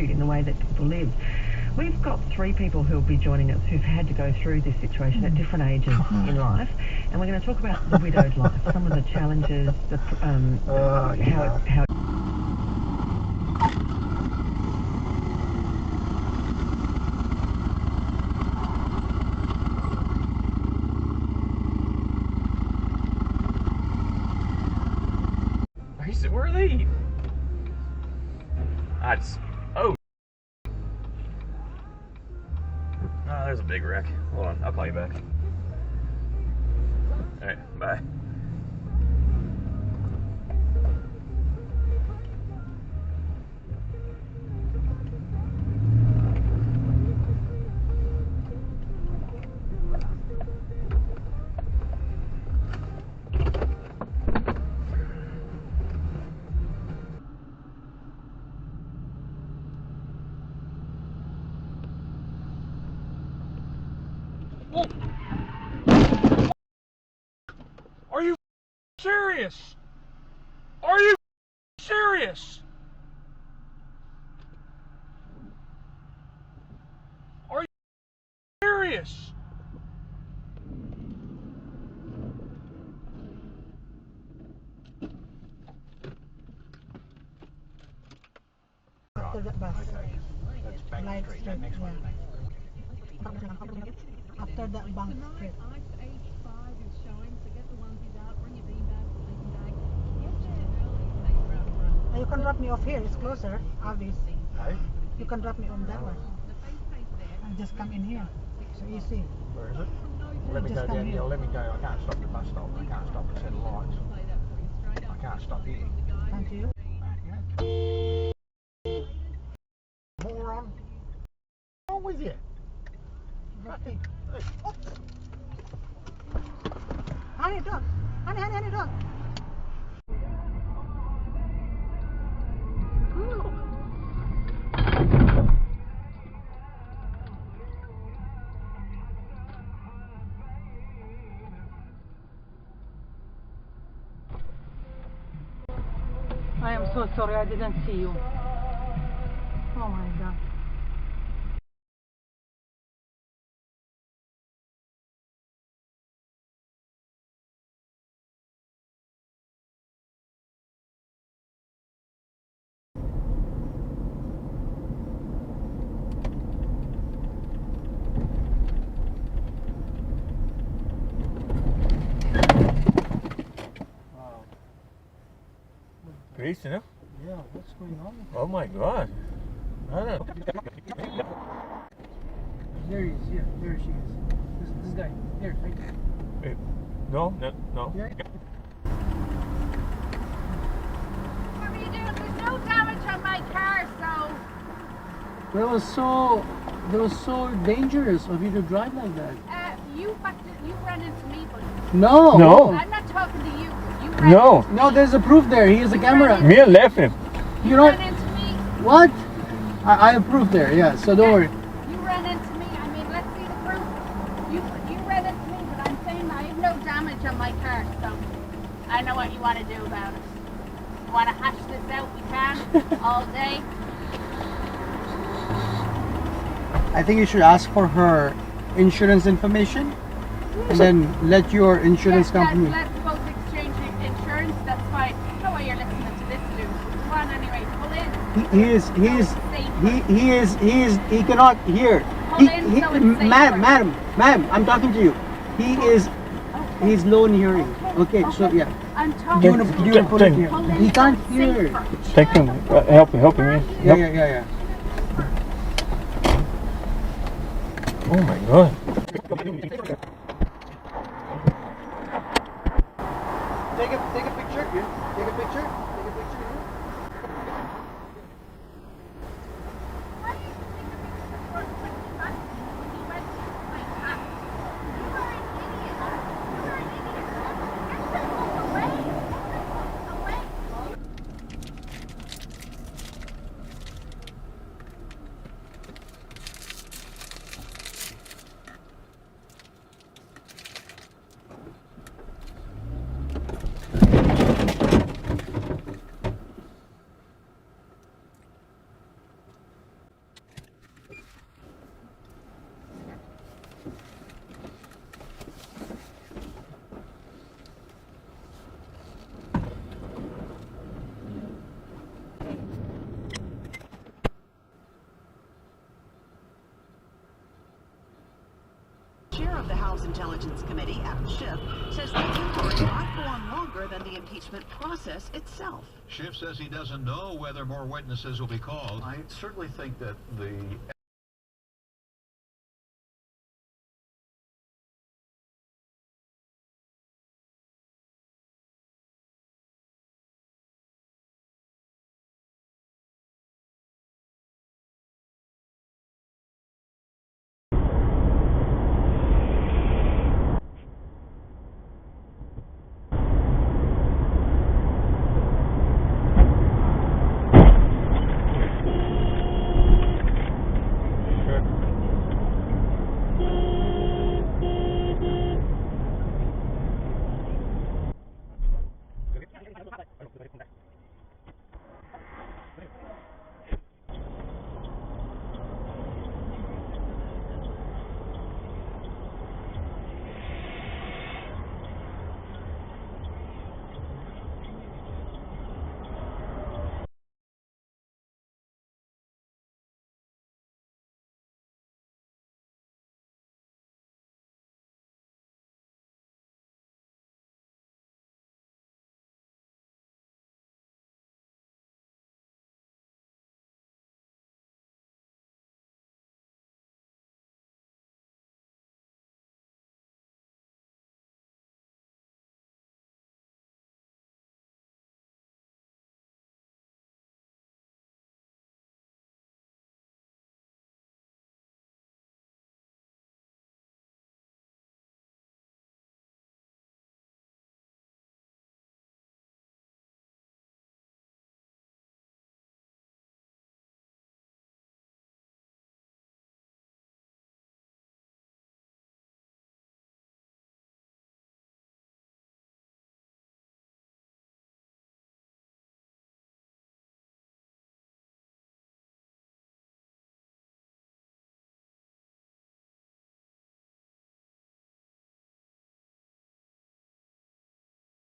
in the way that people lived. We've got 3 people who will be joining us who've had to go through this situation at different ages in life, and we're going to talk about the widowed life, some of the challenges, how Where are they? Oh, there's a big wreck. Hold on, I'll call you back. Alright, bye. Are you serious? Are you serious? Are you serious? After that bus. Okay. That's Bank Light Street. Street, That next one. yeah. After that Bank Street. You can drop me off here, it's closer, obvious. Hey? You can drop me on that one. And just come in here. So easy. Where is it? Let me Just go come down here. here. Let me go. I can't stop the bus stop. I can't stop at set lights. I can't stop here. Can't you? Moron. What's wrong with you? Okay. Hey. Honey, dog. Honey, dog. I am so sorry, I didn't see you. Oh my God. Grace, you know? Yeah, what's going on? Oh my God. I don't know. There he is, here. There she is. This guy. Here, right there. No. Yeah. What are you doing? There's no damage on my car, so... That was so dangerous of you to drive like that. You ran into me, but No. I'm not talking to you. You ran No, there's a proof there. He has a camera. Me and left him. You ran don't. into me. What? I have proof there. Yeah. So don't worry. You ran into me. I mean, let's see the proof. You ran into me, but I'm saying I have no damage on my car, so I know what you want to do about it. You want to hash this out? We can all day. I think you should ask for her insurance information, and then let your insurance company. Let's both exchange insurance. That's fine. No way you're listening to this, Lou. Come on, anyway. Pull in. He cannot hear. Pull in so it's safer. Ma'am, I'm talking to you. He's low in hearing. Okay, so yeah. I'm Do talking you want to put it here? Pull in He can't so it's hear. safer. Thank him. Helping me. Yeah. Oh my God. Take a picture. Yeah. Take a picture. Why did you take a picture before we went to the bus? When you went to my car? You are an idiot. You are an idiot. Get the fuck away. Away. chair of the House Intelligence Committee, Adam Schiff, says the inquiry might go on longer than the impeachment process itself. Schiff says he doesn't know whether more witnesses will be called. I certainly think that the